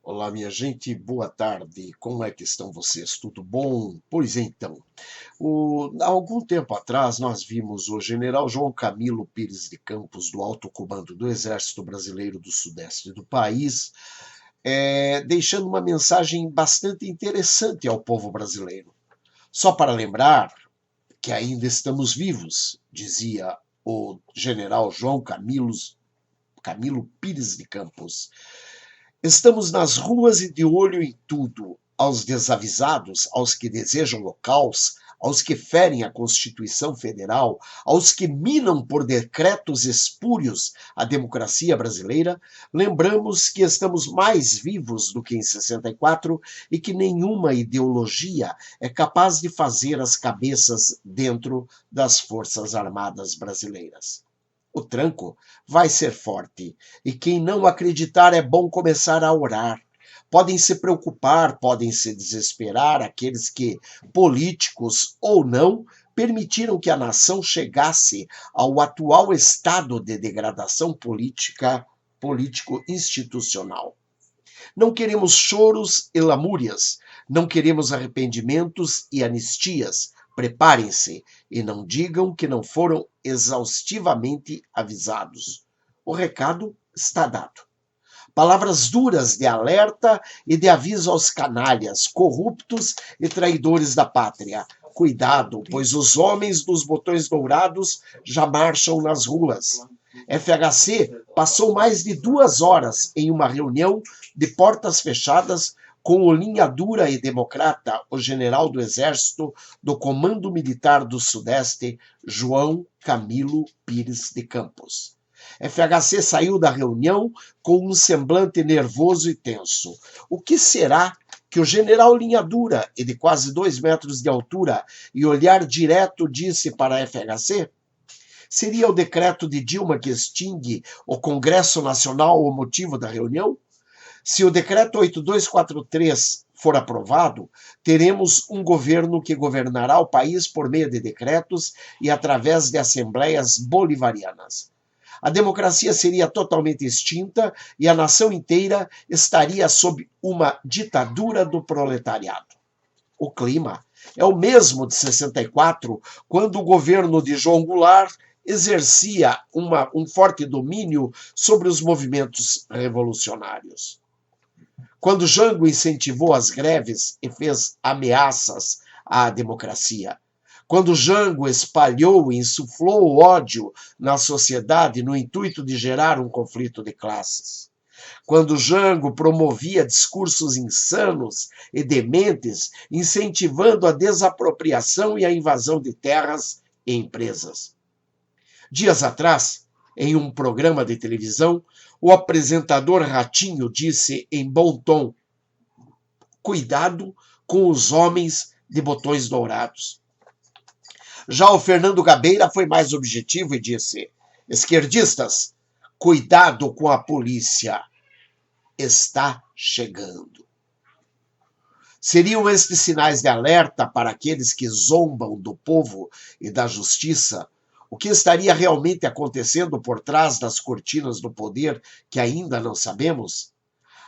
Olá, minha gente, boa tarde. Como é que estão vocês? Tudo bom? Pois então, há algum tempo atrás nós vimos o general João Camilo Pires de Campos, do Alto Comando do Exército Brasileiro do Sudeste do país, deixando uma mensagem bastante interessante ao povo brasileiro. Só para lembrar que ainda estamos vivos, dizia o general João Camilo Pires de Campos. Estamos nas ruas e de olho em tudo, aos desavisados, aos que desejam o caos, aos que ferem a Constituição Federal, aos que minam por decretos espúrios a democracia brasileira, lembramos que estamos mais vivos do que em 64 e que nenhuma ideologia é capaz de fazer as cabeças dentro das Forças Armadas brasileiras. O tranco vai ser forte, e quem não acreditar é bom começar a orar. Podem se preocupar, podem se desesperar aqueles que, políticos ou não, permitiram que a nação chegasse ao atual estado de degradação político-institucional. Não queremos choros e lamúrias, não queremos arrependimentos e anistias. Preparem-se e não digam que não foram exaustivamente avisados. O recado está dado. Palavras duras de alerta e de aviso aos canalhas, corruptos e traidores da pátria. Cuidado, pois os homens dos botões dourados já marcham nas ruas. FHC passou mais de 2 horas em uma reunião de portas fechadas com o linha dura e democrata, o general do Exército do Comando Militar do Sudeste, João Camilo Pires de Campos. FHC saiu da reunião com um semblante nervoso e tenso. O que será que o general linha dura e de quase 2 metros de altura e olhar direto disse para a FHC? Seria o decreto de Dilma que extingue o Congresso Nacional o motivo da reunião? Se o decreto 8243 for aprovado, teremos um governo que governará o país por meio de decretos e através de assembleias bolivarianas. A democracia seria totalmente extinta e a nação inteira estaria sob uma ditadura do proletariado. O clima é o mesmo de 64, quando o governo de João Goulart exercia um forte domínio sobre os movimentos revolucionários. Quando Jango incentivou as greves e fez ameaças à democracia. Quando Jango espalhou e insuflou o ódio na sociedade no intuito de gerar um conflito de classes. Quando Jango promovia discursos insanos e dementes, incentivando a desapropriação e a invasão de terras e empresas. Dias atrás, em um programa de televisão, o apresentador Ratinho disse em bom tom: cuidado com os homens de botões dourados. Já o Fernando Gabeira foi mais objetivo e disse: esquerdistas, cuidado com a polícia, está chegando. Seriam estes sinais de alerta para aqueles que zombam do povo e da justiça? O que estaria realmente acontecendo por trás das cortinas do poder que ainda não sabemos?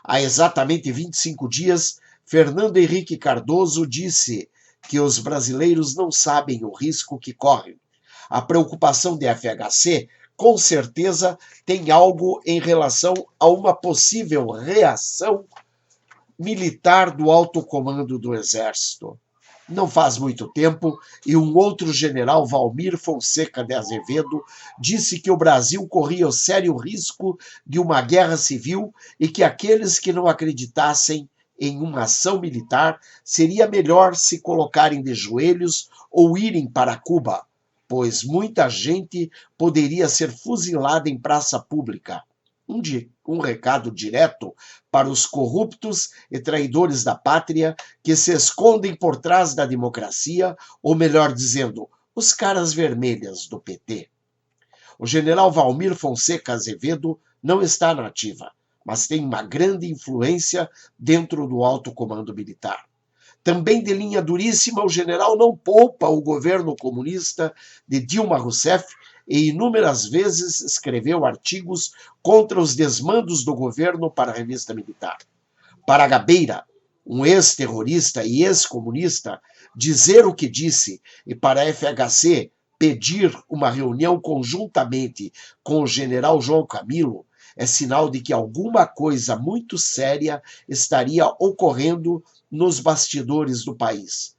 Há exatamente 25 dias, Fernando Henrique Cardoso disse que os brasileiros não sabem o risco que correm. A preocupação de FHC, com certeza, tem algo em relação a uma possível reação militar do alto comando do Exército. Não faz muito tempo, e um outro general, Valmir Fonseca de Azevedo, disse que o Brasil corria o sério risco de uma guerra civil e que aqueles que não acreditassem em uma ação militar seria melhor se colocarem de joelhos ou irem para Cuba, pois muita gente poderia ser fuzilada em praça pública. Um recado direto para os corruptos e traidores da pátria que se escondem por trás da democracia, ou melhor dizendo, os caras vermelhas do PT. O general Valmir Fonseca Azevedo não está na ativa, mas tem uma grande influência dentro do alto comando militar. Também de linha duríssima, o general não poupa o governo comunista de Dilma Rousseff e inúmeras vezes escreveu artigos contra os desmandos do governo para a revista militar. Para Gabeira, um ex-terrorista e ex-comunista, dizer o que disse e para a FHC pedir uma reunião conjuntamente com o general João Camilo é sinal de que alguma coisa muito séria estaria ocorrendo nos bastidores do país.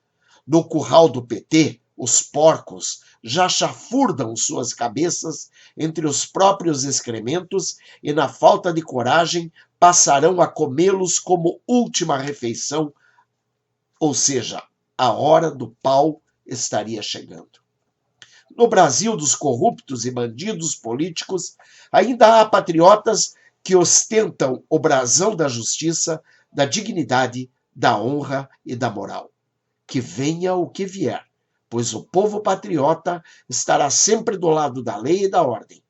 No curral do PT, os porcos já chafurdam suas cabeças entre os próprios excrementos e, na falta de coragem, passarão a comê-los como última refeição, ou seja, a hora do pau estaria chegando. No Brasil dos corruptos e bandidos políticos, ainda há patriotas que ostentam o brasão da justiça, da dignidade, da honra e da moral. Que venha o que vier, pois o povo patriota estará sempre do lado da lei e da ordem.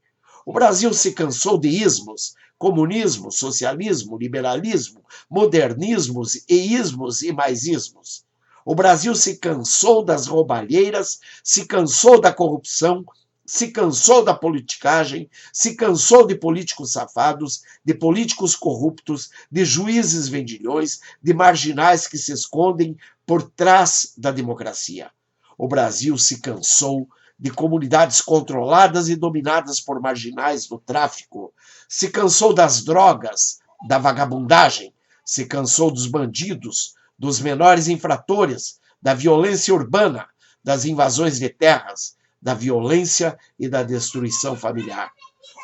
O Brasil se cansou de ismos, comunismo, socialismo, liberalismo, modernismos e ismos e mais ismos. O Brasil se cansou das roubalheiras, se cansou da corrupção, se cansou da politicagem, se cansou de políticos safados, de políticos corruptos, de juízes vendilhões, de marginais que se escondem por trás da democracia. O Brasil se cansou de comunidades controladas e dominadas por marginais do tráfico, se cansou das drogas, da vagabundagem, se cansou dos bandidos, dos menores infratores, da violência urbana, das invasões de terras, da violência e da destruição familiar.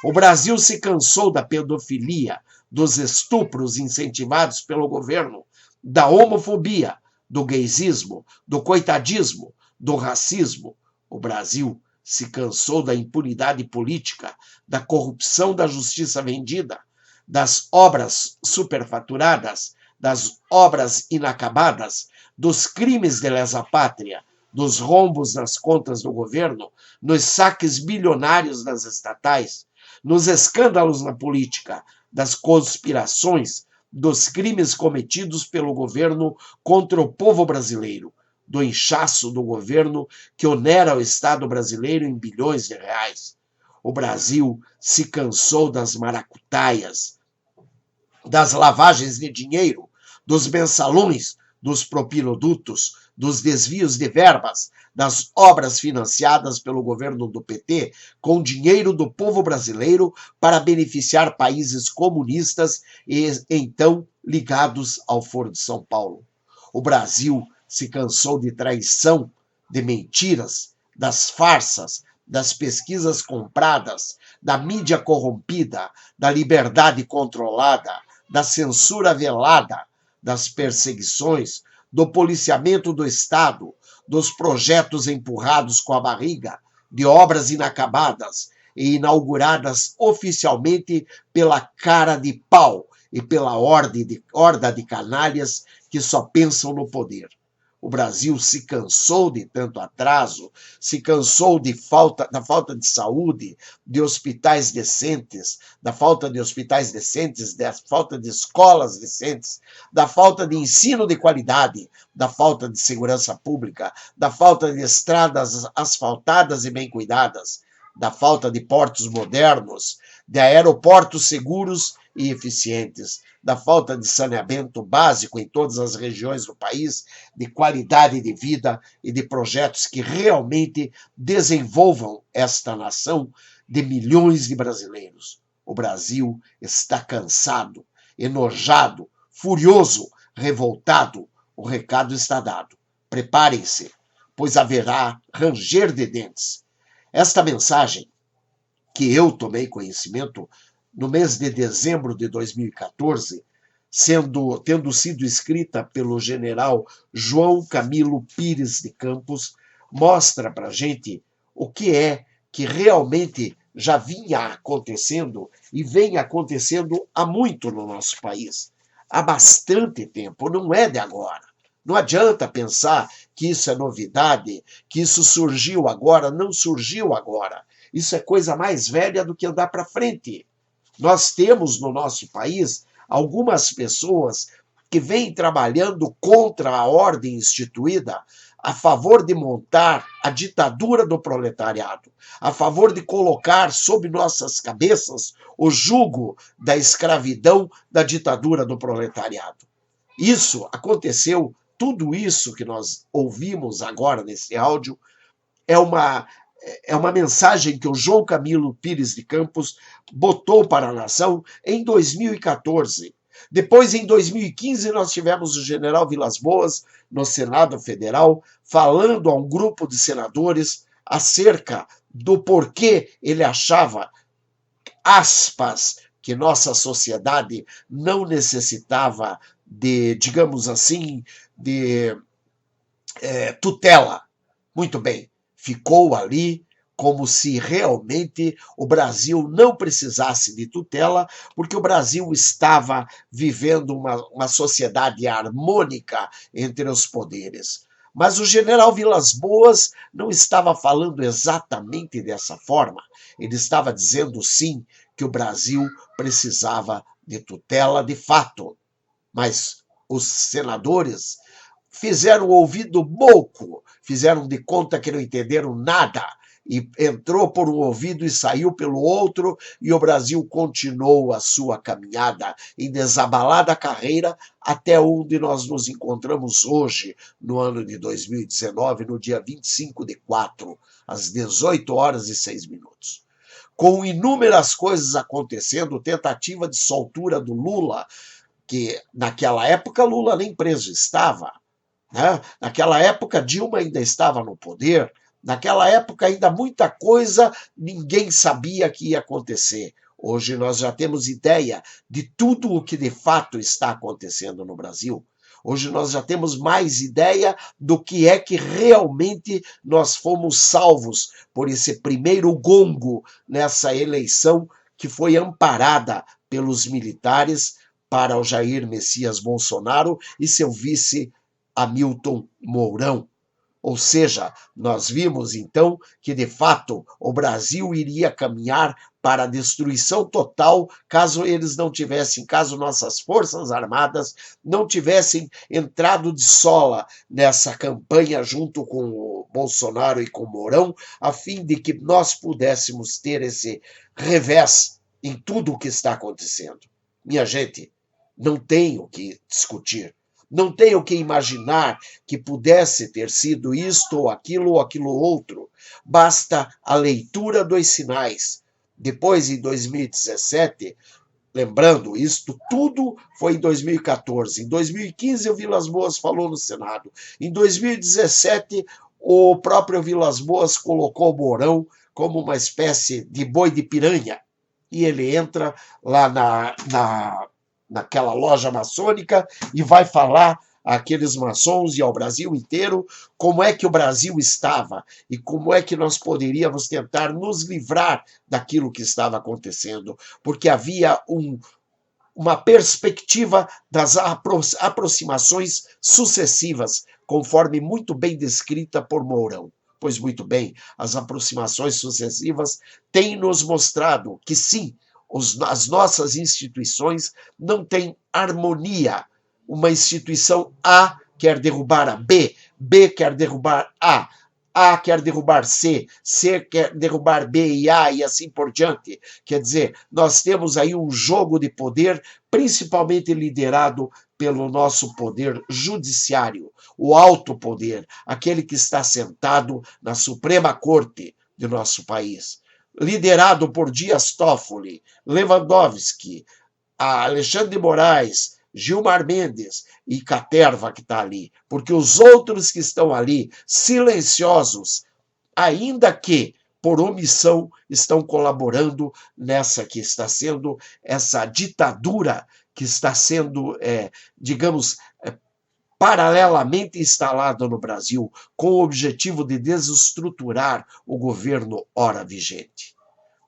O Brasil se cansou da pedofilia, dos estupros incentivados pelo governo, da homofobia, do gaysismo, do coitadismo, do racismo. O Brasil se cansou da impunidade política, da corrupção da justiça vendida, das obras superfaturadas, das obras inacabadas, dos crimes de lesa-pátria, dos rombos nas contas do governo, nos saques bilionários das estatais, nos escândalos na política, das conspirações, dos crimes cometidos pelo governo contra o povo brasileiro, do inchaço do governo que onera o Estado brasileiro em bilhões de reais. O Brasil se cansou das maracutaias, das lavagens de dinheiro, dos mensalões, dos propinodutos, dos desvios de verbas, das obras financiadas pelo governo do PT com dinheiro do povo brasileiro para beneficiar países comunistas e então ligados ao Foro de São Paulo. O Brasil se cansou de traição, de mentiras, das farsas, das pesquisas compradas, da mídia corrompida, da liberdade controlada, da censura velada, das perseguições, do policiamento do Estado, dos projetos empurrados com a barriga, de obras inacabadas e inauguradas oficialmente pela cara de pau e pela horda de canalhas que só pensam no poder. O Brasil se cansou de tanto atraso, se cansou da falta de saúde, de hospitais decentes, da falta de hospitais decentes, da falta de escolas decentes, da falta de ensino de qualidade, da falta de segurança pública, da falta de estradas asfaltadas e bem cuidadas, da falta de portos modernos, de aeroportos seguros e eficientes, da falta de saneamento básico em todas as regiões do país, de qualidade de vida e de projetos que realmente desenvolvam esta nação de milhões de brasileiros. O Brasil está cansado, enojado, furioso, revoltado. O recado está dado. Preparem-se, pois haverá ranger de dentes. Esta mensagem, que eu tomei conhecimento no mês de dezembro de 2014, tendo sido escrita pelo general João Camilo Pires de Campos, mostra para a gente o que é que realmente já vinha acontecendo e vem acontecendo há muito no nosso país. Há bastante tempo, não é de agora. Não adianta pensar que isso é novidade, que isso surgiu agora, não surgiu agora. Isso é coisa mais velha do que andar para frente. Nós temos no nosso país algumas pessoas que vêm trabalhando contra a ordem instituída, a favor de montar a ditadura do proletariado, a favor de colocar sob nossas cabeças o jugo da escravidão da ditadura do proletariado. Isso aconteceu, tudo isso que nós ouvimos agora nesse áudio é uma, é uma mensagem que o João Camilo Pires de Campos botou para a nação em 2014. Depois, em 2015, nós tivemos o general Vilas Boas, no Senado Federal, falando a um grupo de senadores acerca do porquê ele achava, aspas, que nossa sociedade não necessitava de, digamos assim, de tutela. Muito bem, ficou ali como se realmente o Brasil não precisasse de tutela, porque o Brasil estava vivendo uma sociedade harmônica entre os poderes. Mas o general Vilas Boas não estava falando exatamente dessa forma. Ele estava dizendo, sim, que o Brasil precisava de tutela de fato. Mas os senadores fizeram o ouvido boco, fizeram de conta que não entenderam nada, e entrou por um ouvido e saiu pelo outro, e o Brasil continuou a sua caminhada em desabalada carreira até onde nós nos encontramos hoje, no ano de 2019, no dia 25/4, às 18h06. Com inúmeras coisas acontecendo, tentativa de soltura do Lula, que naquela época Lula nem preso estava, né? Naquela época, Dilma ainda estava no poder. Naquela época, ainda muita coisa ninguém sabia que ia acontecer. Hoje nós já temos ideia de tudo o que de fato está acontecendo no Brasil. Hoje nós já temos mais ideia do que é que realmente nós fomos salvos por esse primeiro gongo nessa eleição que foi amparada pelos militares para o Jair Messias Bolsonaro e seu vice Hamilton Mourão. Ou seja, nós vimos então que de fato o Brasil iria caminhar para a destruição total caso eles não tivessem, caso nossas Forças Armadas não tivessem entrado de sola nessa campanha junto com o Bolsonaro e com o Mourão, a fim de que nós pudéssemos ter esse revés em tudo o que está acontecendo. Minha gente, não tem o que discutir. Não tenho que imaginar que pudesse ter sido isto ou aquilo outro. Basta a leitura dos sinais. Depois, em 2017, lembrando, isto tudo foi em 2014. Em 2015, o Vilas Boas falou no Senado. Em 2017, o próprio Vilas Boas colocou o Mourão como uma espécie de boi de piranha. E ele entra lá naquela loja maçônica e vai falar àqueles maçons e ao Brasil inteiro como é que o Brasil estava e como é que nós poderíamos tentar nos livrar daquilo que estava acontecendo, porque havia uma perspectiva das aproximações sucessivas, conforme muito bem descrita por Mourão. Pois muito bem, as aproximações sucessivas têm nos mostrado que sim, as nossas instituições não têm harmonia. Uma instituição A quer derrubar a B, B quer derrubar A quer derrubar C, C quer derrubar B e A e assim por diante. Quer dizer, nós temos aí um jogo de poder, principalmente liderado pelo nosso poder judiciário, o alto poder, aquele que está sentado na Suprema Corte de nosso país, liderado por Dias Toffoli, Lewandowski, Alexandre de Moraes, Gilmar Mendes e Caterva que está ali, porque os outros que estão ali, silenciosos, ainda que por omissão, estão colaborando nessa que está sendo essa ditadura que está sendo, digamos, paralelamente instalada no Brasil, com o objetivo de desestruturar o governo ora vigente.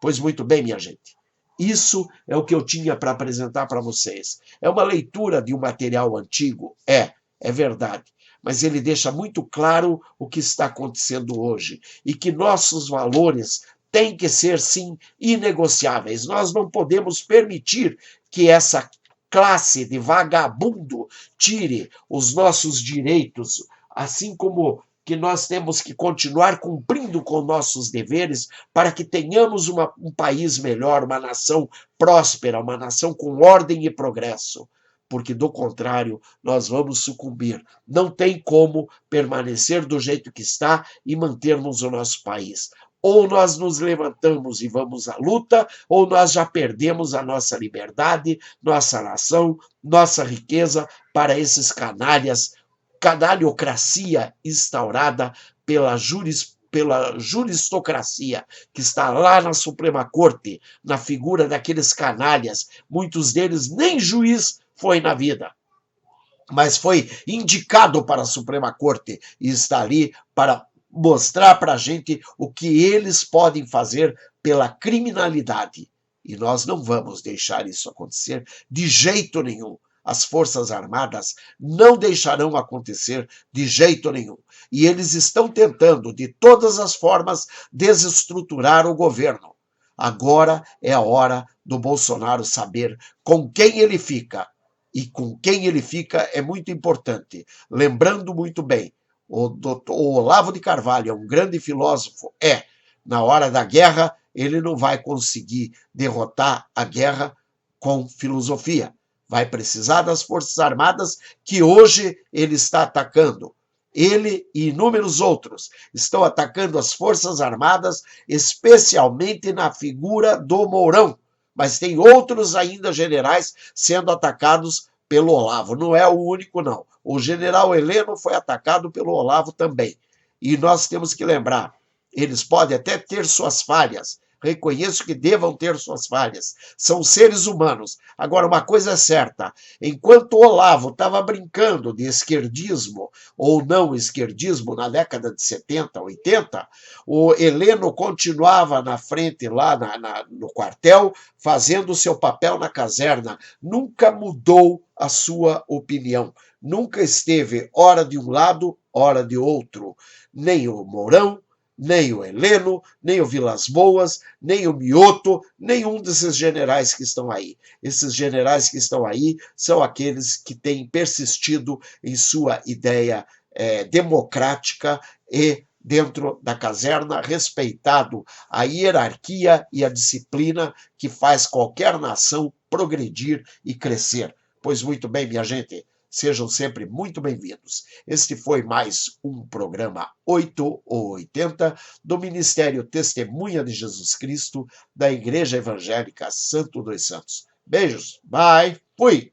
Pois muito bem, minha gente. Isso é o que eu tinha para apresentar para vocês. É uma leitura de um material antigo? É verdade. Mas ele deixa muito claro o que está acontecendo hoje e que nossos valores têm que ser, sim, inegociáveis. Nós não podemos permitir que essa classe de vagabundo tire os nossos direitos, assim como que nós temos que continuar cumprindo com nossos deveres para que tenhamos um país melhor, uma nação próspera, uma nação com ordem e progresso. porque do contrário nós vamos sucumbir. Não tem como permanecer do jeito que está e mantermos o nosso país. Ou nós nos levantamos e vamos à luta, ou nós já perdemos a nossa liberdade, nossa nação, nossa riqueza para esses canalhas, canalhocracia instaurada pela juristocracia que está lá na Suprema Corte, na figura daqueles canalhas, muitos deles nem juiz foi na vida, mas foi indicado para a Suprema Corte e está ali para mostrar para a gente o que eles podem fazer pela criminalidade. E nós não vamos deixar isso acontecer de jeito nenhum. As Forças Armadas não deixarão acontecer de jeito nenhum. E eles estão tentando, de todas as formas, desestruturar o governo. Agora é a hora do Bolsonaro saber com quem ele fica. E com quem ele fica é muito importante. Lembrando muito bem, o Olavo de Carvalho é um grande filósofo, na hora da guerra, ele não vai conseguir derrotar a guerra com filosofia. Vai precisar das Forças Armadas que hoje ele está atacando. Ele e inúmeros outros estão atacando as Forças Armadas, especialmente na figura do Mourão. Mas tem outros ainda generais sendo atacados pelo Olavo. Não é o único, não. O general Heleno foi atacado pelo Olavo também. E nós temos que lembrar, eles podem até ter suas falhas, reconheço que devam ter suas falhas, são seres humanos. Agora, uma coisa é certa, enquanto o Olavo estava brincando de esquerdismo ou não esquerdismo na década de 70, 80, o Heleno continuava na frente lá no quartel, fazendo o seu papel na caserna, nunca mudou a sua opinião, nunca esteve ora de um lado, ora de outro, nem o Mourão, nem o Heleno, nem o Vilas Boas, nem o Mioto, nenhum desses generais que estão aí. Esses generais que estão aí são aqueles que têm persistido em sua ideia democrática e, dentro da caserna, respeitado a hierarquia e a disciplina que faz qualquer nação progredir e crescer. Pois muito bem, minha gente, sejam sempre muito bem-vindos. Este foi mais um programa 8 ou 80 do Ministério Testemunha de Jesus Cristo da Igreja Evangélica Santo dos Santos. Beijos, bye, fui!